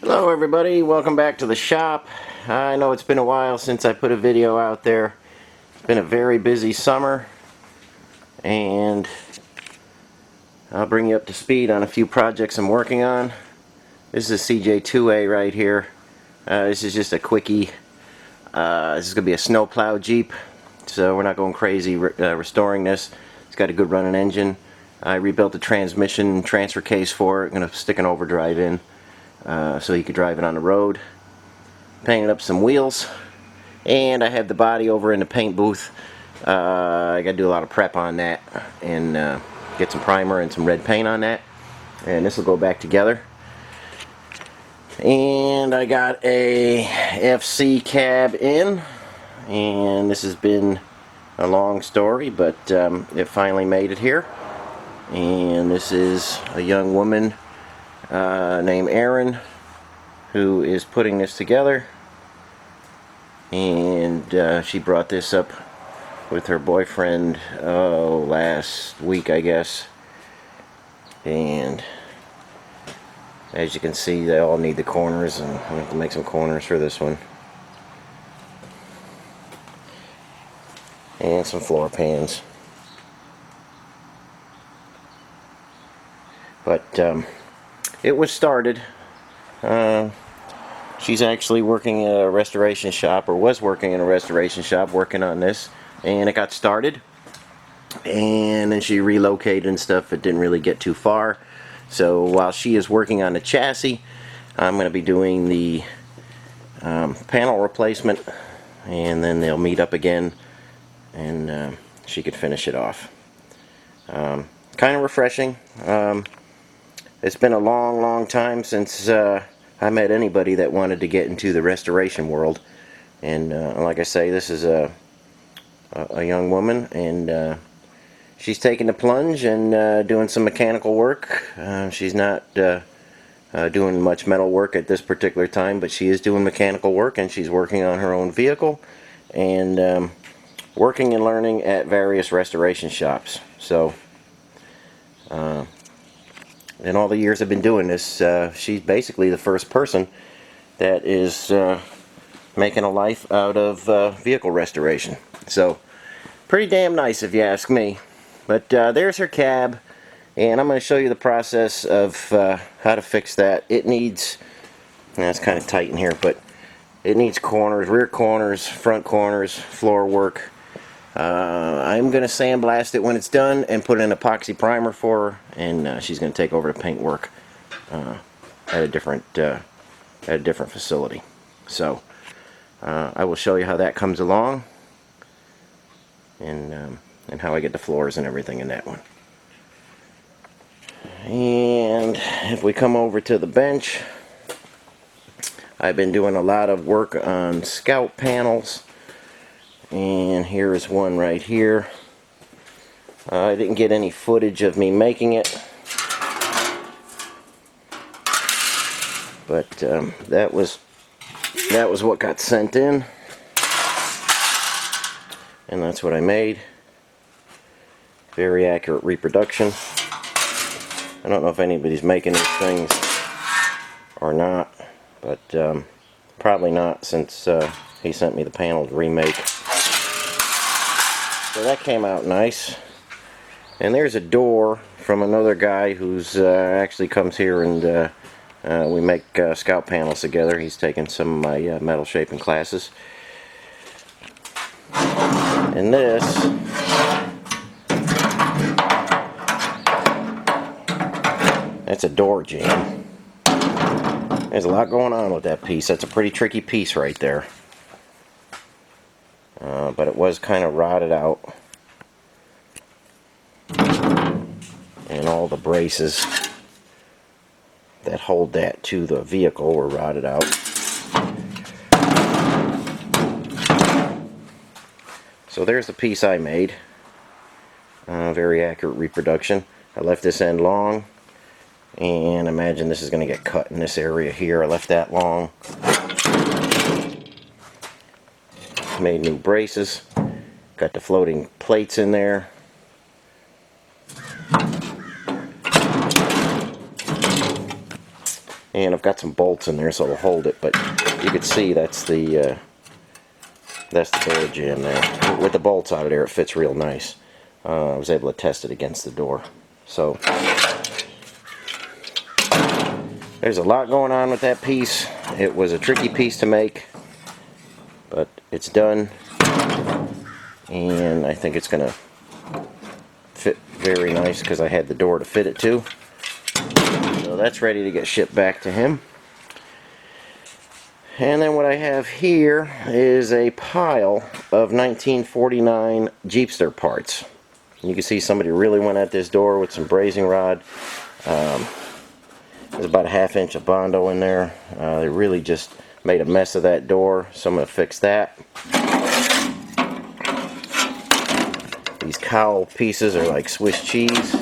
Hello everybody, welcome back to the shop. I know it's been a while since I put a video out there. It's been a very busy summer and I'll bring you up to speed on a few projects I'm working on. This is a CJ5 right here. This is just a quickie. This is going to be a snowplow Jeep, so we're not going crazy restoring this. It's got a good running engine. I rebuilt the transmission transfer case for it. I'm going to stick an overdrive in so you could drive it on the road. Painted up some wheels, and I have the body over in the paint booth. I got to do a lot of prep on that and get some primer and some red paint on that, and this will go back together. And I got a FC cab in, and this has been a long story, but it finally made it here. And this is a young woman named Erin who is putting this together, and she brought this up with her boyfriend last week, I guess. And as you can see, they all need the corners, and I have to make some corners for this one, and some floor pans. But it was started. She's actually working in a restoration shop, or was working in a restoration shop working on this, and it got started, and then she relocated and stuff. It didn't really get too far, so while she is working on the chassis, I'm going to be doing the panel replacement, and then they'll meet up again and she could finish it off. Kind of refreshing. It's been a long time since I met anybody that wanted to get into the restoration world, and like I say, this is a young woman, and she's taking the plunge and doing some mechanical work. She's not doing much metal work at this particular time, but she is doing mechanical work, and she's working on her own vehicle and working and learning at various restoration shops. So in all the years I've been doing this, she's basically the first person that is making a life out of vehicle restoration. So pretty damn nice if you ask me. But there's her cab, and I'm going to show you the process of how to fix that. It needs, it's kind of tight in here, but it needs corners, rear corners, front corners, floor work. I'm going to sandblast it when it's done and put an epoxy primer for her, and she's going to take over the paint work at a different facility. So I will show you how that comes along, and how I get the floors and everything in that one. And if we come over to the bench, I've been doing a lot of work on scout panels. And here is one right here. I didn't get any footage of me making it, but that was what got sent in, and that's what I made. Very accurate reproduction. I don't know if anybody's making these things or not, but probably not, since he sent me the panel to remake. So that came out nice. And there's a door from another guy who's actually comes here, and we make scout panels together. He's taken some of my metal shaping classes. And this that's a door jamb. There's a lot going on with that piece. That's a pretty tricky piece right there. But it was kind of rotted out, and all the braces that hold that to the vehicle were rotted out. So there's the piece I made. Very accurate reproduction. I left this end long, and imagine this is going to get cut in this area here. I left that long. Made new braces. Got the floating plates in there. and I've got some bolts in there so it'll hold it, but you can see that's the door jamb there. With the bolts out of there, it fits real nice. I was able to test it against the door. So there's a lot going on with that piece. It was a tricky piece to make, but it's done, and I think it's gonna fit very nice because I had the door to fit it to. So that's ready to get shipped back to him. And then what I have here is a pile of 1949 Jeepster parts. You can see somebody really went at this door with some brazing rod. There's about a 1/2 inch of Bondo in there. They really just made a mess of that door, so I'm going to fix that. These cowl pieces are like Swiss cheese.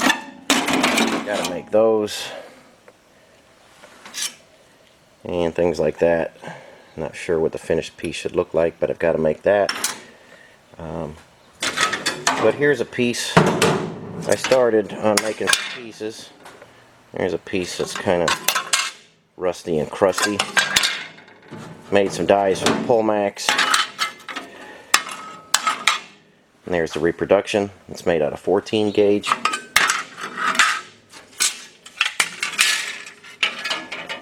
Gotta make those. And things like that. Not sure what the finished piece should look like, but I've got to make that. But here's a piece. I started on making some pieces. Here's a piece that's kind of rusty and crusty. Made some dies from Pullmax. And there's the reproduction. It's made out of 14 gauge.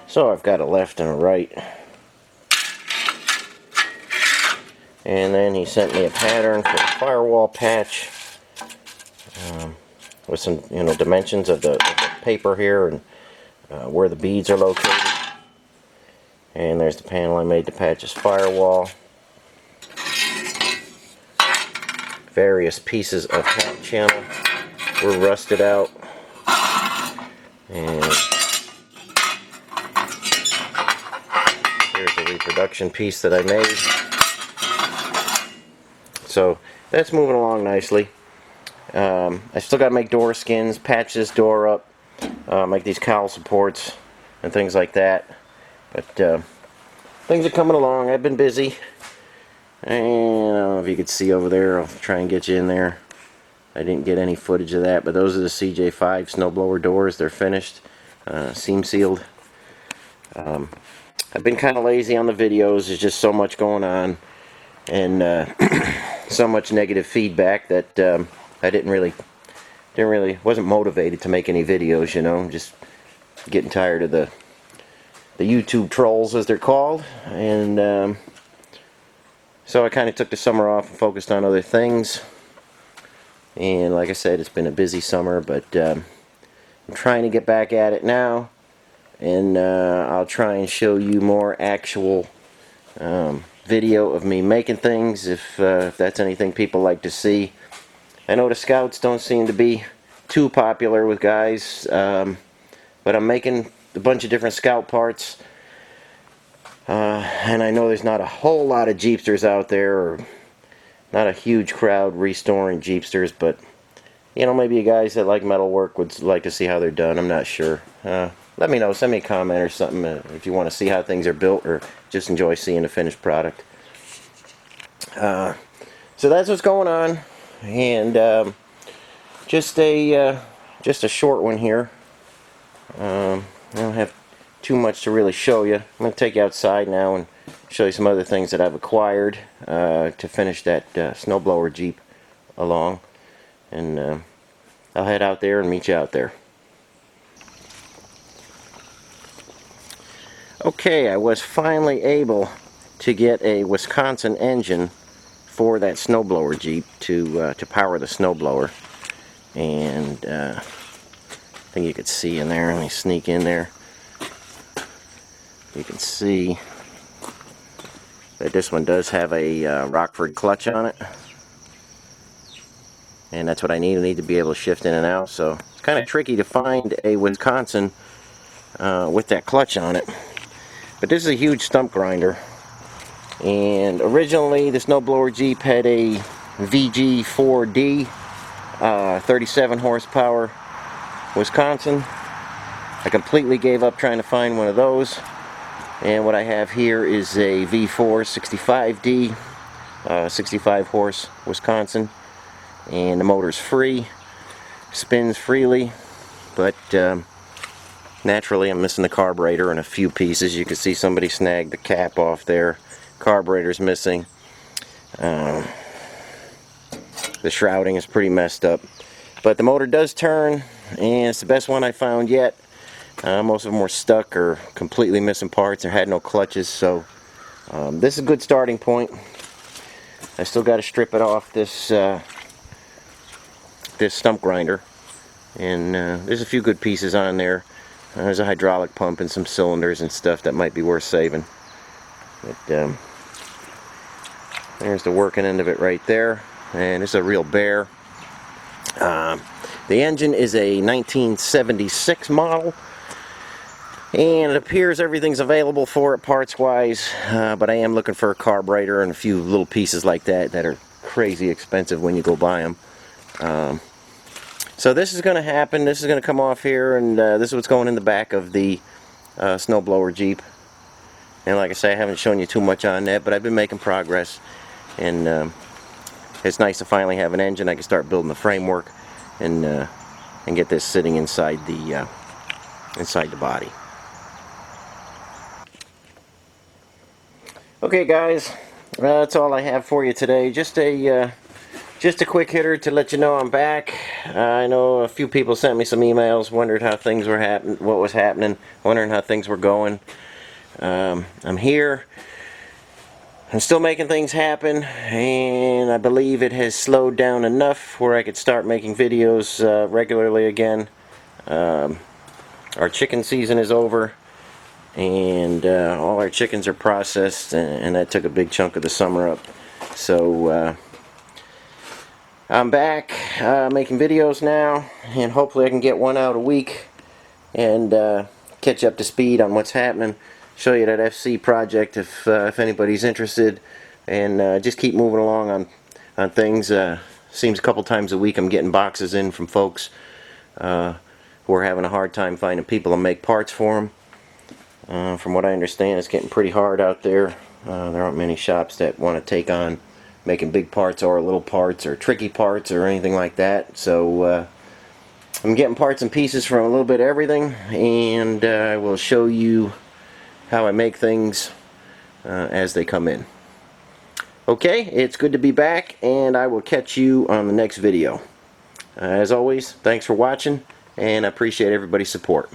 So I've got a left and a right. And then he sent me a pattern for a firewall patch with some, dimensions of the paper here and where the beads are located. And there's the panel I made to patch his firewall. Various pieces of hat channel were rusted out. And here's the reproduction piece that I made. So that's moving along nicely. I still got to make door skins, patch this door up, make these cowl supports and things like that. But things are coming along. I've been busy. And I don't know if you could see over there. I'll try and get you in there. I didn't get any footage of that, but those are the CJ5 Snowblower doors. They're finished, seam sealed. I've been kind of lazy on the videos. There's just so much going on, and so much negative feedback that I wasn't motivated to make any videos. Just getting tired of the YouTube trolls, as they're called, and so I kind of took the summer off and focused on other things. And like I said, it's been a busy summer, but I'm trying to get back at it now, and I'll try and show you more actual video of me making things, if that's anything people like to see. I know the Scouts don't seem to be too popular with guys, but I'm making a bunch of different Scout parts, and I know there's not a whole lot of Jeepsters out there, or not a huge crowd restoring Jeepsters, but maybe you guys that like metal work would like to see how they're done. I'm not sure. Let me know. Send me a comment or something if you want to see how things are built, or just enjoy seeing the finished product. So that's what's going on, and just a short one here. I don't have too much to really show you. I'm going to take you outside now and show you some other things that I've acquired to finish that snowblower Jeep along, and I'll head out there and meet you out there. Okay, I was finally able to get a Wisconsin engine for that snowblower Jeep to power the snowblower, and I think you could see in there. Let me sneak in there. You can see that this one does have a Rockford clutch on it, and that's what I need. I need to be able to shift in and out, so it's kind of tricky to find a Wisconsin with that clutch on it. But this is a huge stump grinder, and originally the snowblower Jeep had a VG4D 37 horsepower Wisconsin. I completely gave up trying to find one of those, and what I have here is a V4 65D 65 horse Wisconsin, and the motor's free, spins freely, but Naturally, I'm missing the carburetor in a few pieces. You can see somebody snagged the cap off there. Carburetor's missing. The shrouding is pretty messed up. But the motor does turn, and it's the best one I found yet. Most of them were stuck or completely missing parts or had no clutches, so this is a good starting point. I still got to strip it off this this stump grinder, and there's a few good pieces on there. There's a hydraulic pump and some cylinders and stuff that might be worth saving. But there's the working end of it right there, and it's a real bear. The engine is a 1976 model, and it appears everything's available for it parts wise, but I am looking for a carburetor and a few little pieces like that that are crazy expensive when you go buy them. So this is going to happen. This is going to come off here, and this is what's going in the back of the Snowblower Jeep. And like I say, I haven't shown you too much on that, but I've been making progress, and it's nice to finally have an engine. I can start building the framework and get this sitting inside the body. Okay, guys, that's all I have for you today. Just a quick hitter to let you know I'm back. I know a few people sent me some emails, wondered how things were what was happening, wondering how things were going. I'm here. I'm still making things happen, and I believe it has slowed down enough where I could start making videos regularly again. Our chicken season is over, and all our chickens are processed, and that took a big chunk of the summer up. So I'm back making videos now, and hopefully I can get one out a week and catch up to speed on what's happening. Show you that FC project if anybody's interested, and just keep moving along on things. Seems a couple times a week I'm getting boxes in from folks who are having a hard time finding people to make parts for them. From what I understand, it's getting pretty hard out there. There aren't many shops that want to take on making big parts or little parts or tricky parts or anything like that. So I'm getting parts and pieces from a little bit of everything, and I will show you how I make things as they come in. Okay, it's good to be back, and I will catch you on the next video. As always, thanks for watching, and I appreciate everybody's support.